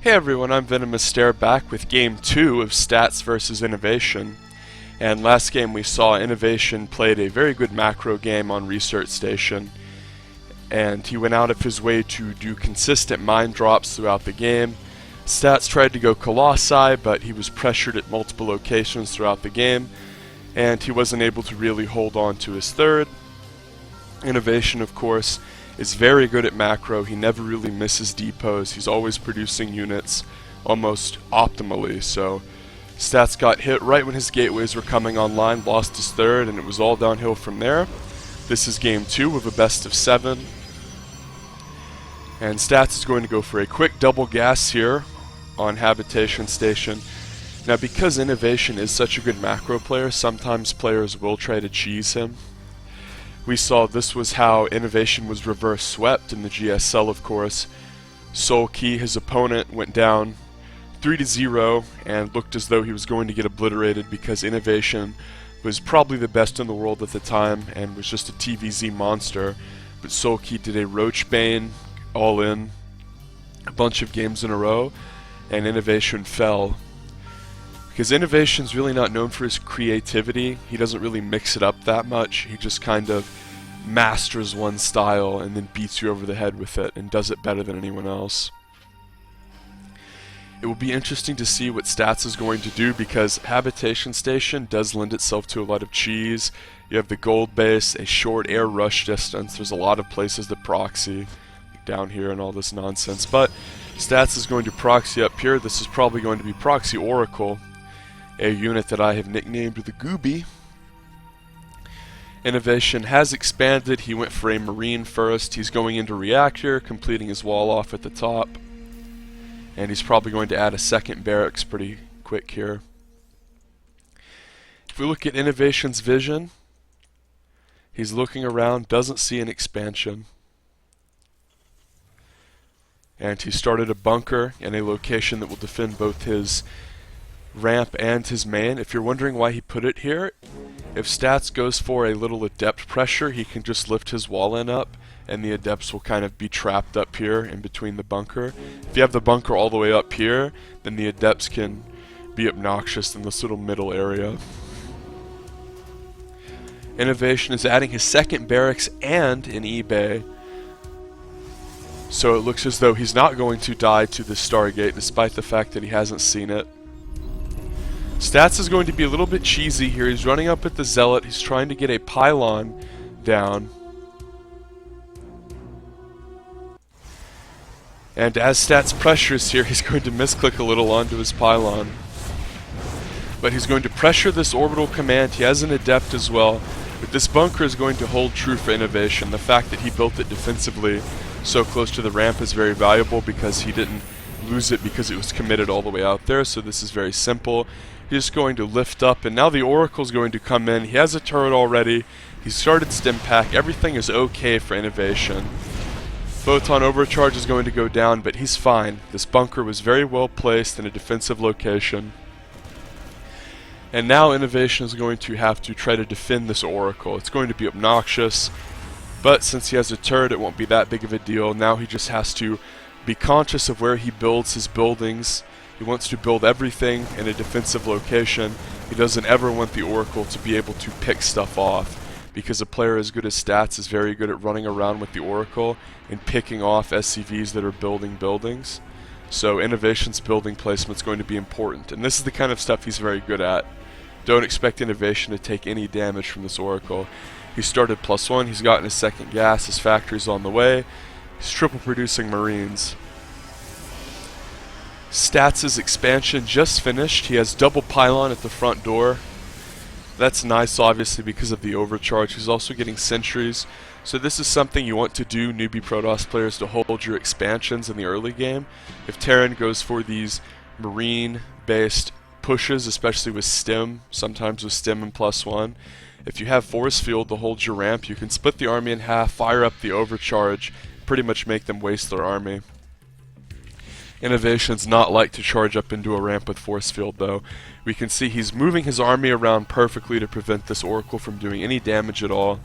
Hey everyone, I'm Venomous Stare back with Game 2 of Stats versus Innovation. And last game we saw Innovation played a very good macro game on Research Station. And he went out of his way to do consistent mine drops throughout the game. Stats tried to go Colossi, but he was pressured at multiple locations throughout the game. And he wasn't able to really hold on to his third. Innovation, of course, is very good at macro. He never really misses depots. He's always producing units almost optimally. So Stats got hit right when his gateways were coming online, lost his third, and it was all downhill from there. This is game 2 of a best of 7. And Stats is going to go for a quick double gas here on Habitation Station. Now, because Innovation is such a good macro player, sometimes players will try to cheese him. We saw this was how Innovation was reverse swept in the GSL, of course. Soul Key, his opponent, went down 3-0 and looked as though he was going to get obliterated because Innovation was probably the best in the world at the time and was just a TVZ monster. But Soul Key did a Roachbane all in a bunch of games in a row, and Innovation fell. Because Innovation's really not known for his creativity. He doesn't really mix it up that much. He just kind of masters one style and then beats you over the head with it and does it better than anyone else. It will be interesting to see what Stats is going to do because Habitation Station does lend itself to a lot of cheese. You have the gold base, a short air rush distance. There's a lot of places to proxy down here and all this nonsense. But Stats is going to proxy up here. This is probably going to be Proxy Oracle, a unit that I have nicknamed the Gooby. Innovation has expanded. He went for a Marine first. He's going into Reactor, completing his wall off at the top. And he's probably going to add a second barracks pretty quick here. If we look at Innovation's vision, he's looking around, doesn't see an expansion. And he started a bunker in a location that will defend both his ramp and his main. If you're wondering why he put it here, if Stats goes for a little adept pressure, he can just lift his wall in up and the adepts will kind of be trapped up here in between the bunker. If you have the bunker all the way up here, then the adepts can be obnoxious in this little middle area. Innovation is adding his second barracks and an eBay. So it looks as though he's not going to die to the Stargate despite the fact that he hasn't seen it. Stats is going to be a little bit cheesy here. He's running up at the Zealot. He's trying to get a pylon down. And as Stats pressures here, he's going to misclick a little onto his pylon. But he's going to pressure this orbital command. He has an adept as well. But this bunker is going to hold true for Innovation. The fact that he built it defensively so close to the ramp is very valuable because he didn't lose it because it was committed all the way out there. So this is very simple. He's going to lift up, and now the Oracle's going to come in. He has a turret already. He started Stim Pack. Everything is okay for Innovation. Photon Overcharge is going to go down, but he's fine. This bunker was very well placed in a defensive location. And now Innovation is going to have to try to defend this Oracle. It's going to be obnoxious, but since he has a turret, it won't be that big of a deal. Now he just has to be conscious of where he builds his buildings. He wants to build everything in a defensive location. He doesn't ever want the Oracle to be able to pick stuff off, because a player as good as Stats is very good at running around with the Oracle and picking off SCVs that are building buildings. So Innovation's building placement is going to be important, and this is the kind of stuff he's very good at. Don't expect Innovation to take any damage from this Oracle. He started +1, he's gotten his second gas, his factory's on the way. He's triple producing Marines. Stats' expansion just finished. He has double pylon at the front door. That's nice, obviously, because of the overcharge. He's also getting sentries. So this is something you want to do, newbie Protoss players, to hold your expansions in the early game. If Terran goes for these Marine-based pushes, especially with Stim, sometimes with Stim and +1, if you have Force Field to hold your ramp, you can split the army in half, fire up the overcharge, pretty much make them waste their army. Innovation's not like to charge up into a ramp with Force Field, though. We can see he's moving his army around perfectly to prevent this Oracle from doing any damage at all.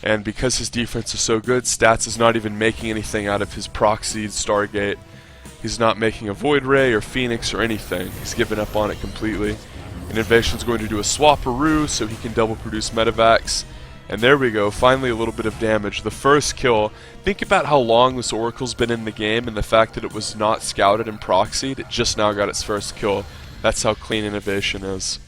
And because his defense is so good, Stats is not even making anything out of his proxied Stargate. He's not making a Void Ray or Phoenix or anything. He's given up on it completely. Innovation's going to do a Swapperoo so he can double produce Medivacs. And there we go, finally a little bit of damage. The first kill. Think about how long this Oracle's been in the game and the fact that it was not scouted and proxied. It just now got its first kill. That's how clean Innovation is.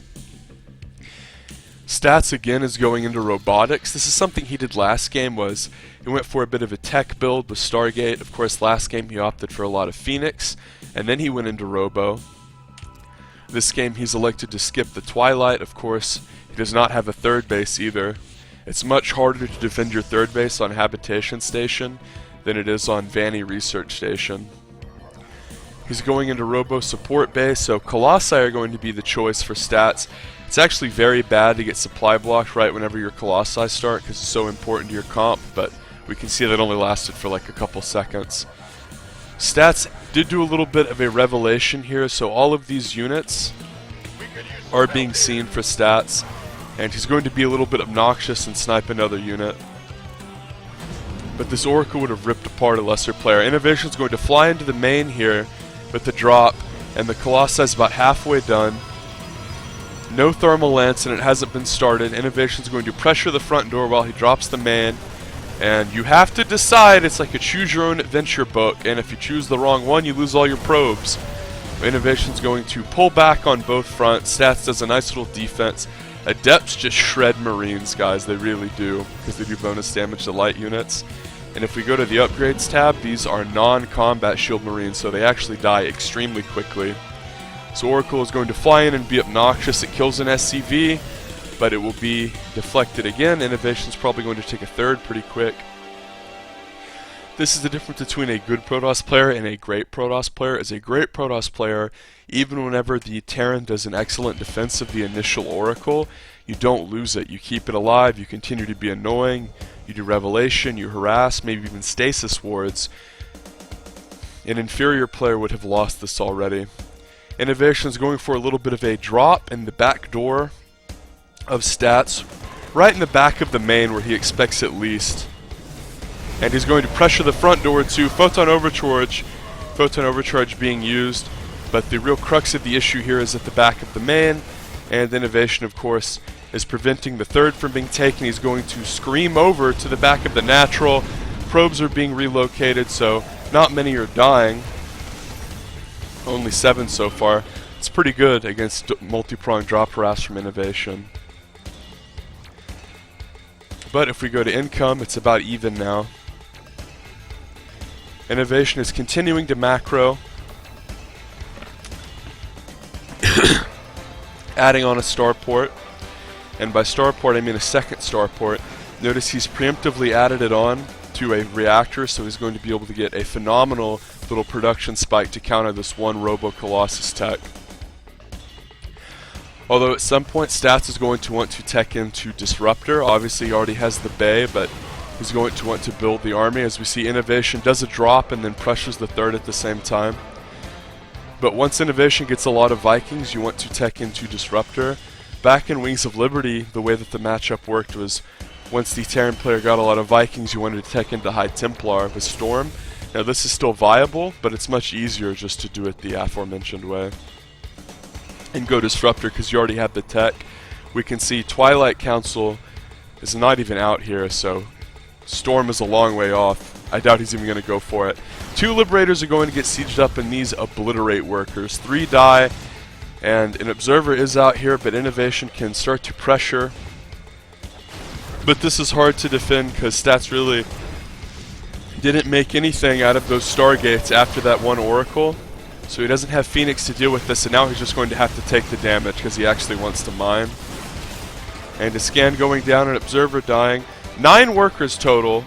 Stats again is going into robotics. This is something he did last game. Was he went for a bit of a tech build with Stargate. Of course last game he opted for a lot of Phoenix, and then he went into Robo. This game he's elected to skip the Twilight. Of course he does not have a third base either. It's much harder to defend your third base on Habitation Station than it is on Vanny Research Station. He's going into Robo Support Base, so Colossi are going to be the choice for stats. It's actually very bad to get supply blocked right whenever your Colossi start because it's so important to your comp, but we can see that only lasted for like a couple seconds. Stats did do a little bit of a revelation here, so all of these units are being seen for stats, and he's going to be a little bit obnoxious and snipe another unit. But this Oracle would have ripped apart a lesser player. Innovation's going to fly into the main here with the drop, and the Colossi is about halfway done. No Thermal Lance, and it hasn't been started. Innovation's going to pressure the front door while he drops the main, and you have to decide. It's like a choose your own adventure book, and if you choose the wrong one, you lose all your probes. Innovation's going to pull back on both fronts. Stats does a nice little defense. Adepts just shred Marines, guys, they really do, because they do bonus damage to light units. And if we go to the upgrades tab, these are non-combat shield Marines, so they actually die extremely quickly. So Oracle is going to fly in and be obnoxious. It kills an SCV, but it will be deflected again. Innovation's probably going to take a third pretty quick. This is the difference between a good Protoss player and a great Protoss player. As a great Protoss player, even whenever the Terran does an excellent defense of the initial Oracle, you don't lose it. You keep it alive, you continue to be annoying, you do Revelation, you harass, maybe even Stasis Wards. An inferior player would have lost this already. Innovation is going for a little bit of a drop in the back door of stats, right in the back of the main where he expects it least. And he's going to pressure the front door too. Photon Overcharge being used, but the real crux of the issue here is at the back of the main, and Innovation, of course, is preventing the third from being taken. He's going to scream over to the back of the natural. Probes are being relocated, so not many are dying. Only 7 so far. It's pretty good against multi-pronged drop harass from Innovation. But if we go to income, it's about even now. Innovation is continuing to macro, adding on a starport, and by starport I mean a second starport. Notice he's preemptively added it on to a reactor, so he's going to be able to get a phenomenal little production spike to counter this one Robo Colossus tech. Although at some point Stats is going to want to tech into Disruptor. Obviously he already has the Bay, but he's going to want to build the army. As we see, Innovation does a drop and then pressures the third at the same time. But once Innovation gets a lot of Vikings, you want to tech into Disruptor. Back in Wings of Liberty, the way that the matchup worked was once the Terran player got a lot of Vikings, you wanted to tech into High Templar with Storm. Now this is still viable, but it's much easier just to do it the aforementioned way. And go Disruptor because you already have the tech. We can see Twilight Council is not even out here, so Storm is a long way off. I doubt he's even going to go for it. 2 Liberators are going to get sieged up, and these obliterate workers. 3 die, and an Observer is out here, but Innovation can start to pressure. But this is hard to defend because Stats really didn't make anything out of those Stargates after that one Oracle. So he doesn't have Phoenix to deal with this, and now he's just going to have to take the damage because he actually wants to mine. And a scan going down, an Observer dying. 9 workers total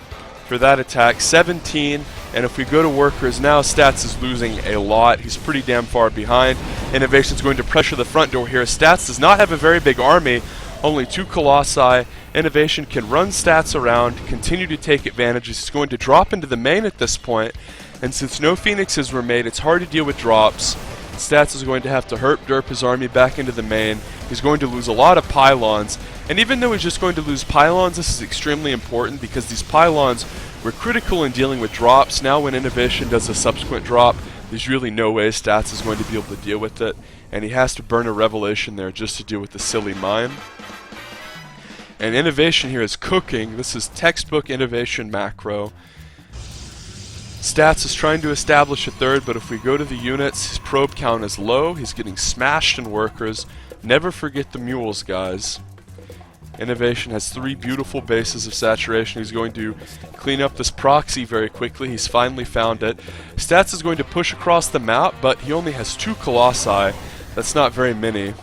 for that attack, 17, and if we go to workers now, Stats is losing a lot. He's pretty damn far behind. Innovation's going to pressure the front door here. Stats does not have a very big army, only 2 Colossi. Innovation can run Stats around, continue to take advantages. He's going to drop into the main at this point, and since no Phoenixes were made, it's hard to deal with drops. Stats is going to have to derp his army back into the main. He's going to lose a lot of pylons, and even though he's just going to lose pylons, this is extremely important because these pylons were critical in dealing with drops. Now when Innovation does a subsequent drop, There's really no way Stats is going to be able to deal with it, and he has to burn a Revelation there just to deal with the silly mine. And Innovation here is cooking. This is textbook Innovation macro. Stats is trying to establish a third, but if we go to the units, his probe count is low. He's getting smashed in workers. Never forget the mules, guys. Innovation has 3 beautiful bases of saturation. He's going to clean up this proxy very quickly. He's finally found it. Stats is going to push across the map, but he only has 2 Colossi. That's not very many.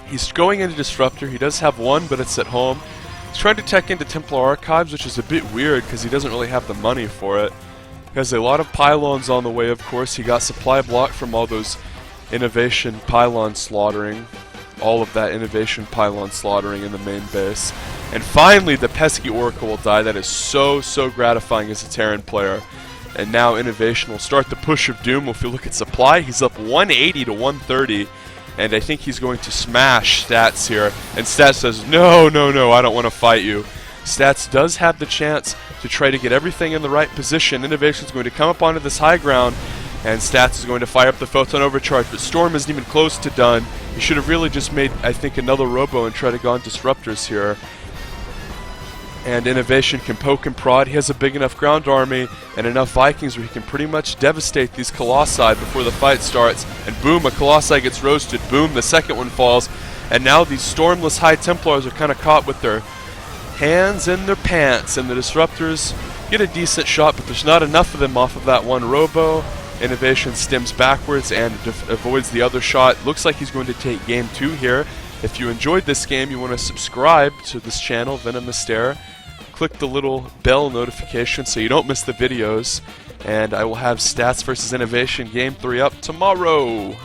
He's going into Disruptor. He does have 1, but it's at home. He's trying to tech into Templar Archives, which is a bit weird because he doesn't really have the money for it. He has a lot of pylons on the way, of course. He got supply blocked from all those Innovation pylon slaughtering. All of that Innovation pylon slaughtering in the main base. And finally, the pesky Oracle will die. That is so gratifying as a Terran player. And now Innovation will start the push of doom. If you look at supply, he's up 180 to 130. And I think he's going to smash Stats here. And Stats says, no, I don't want to fight you. Stats does have the chance to try to get everything in the right position. Innovation is going to come up onto this high ground, and Stats is going to fire up the Photon Overcharge, but Storm isn't even close to done. He should have really just made, I think, another Robo and try to go on Disruptors here. And Innovation can poke and prod. He has a big enough ground army and enough Vikings where he can pretty much devastate these Colossi before the fight starts. And boom, a Colossi gets roasted. Boom, the second one falls. And now these Stormless High Templars are kind of caught with their hands in their pants, and the Disruptors get a decent shot, but there's not enough of them off of that one Robo. Innovation stems backwards and avoids the other shot. Looks like he's going to take game 2 here. If you enjoyed this game, you want to subscribe to this channel, Venomous Stare. Click the little bell notification so you don't miss the videos, and I will have Stats versus Innovation game 3 up tomorrow.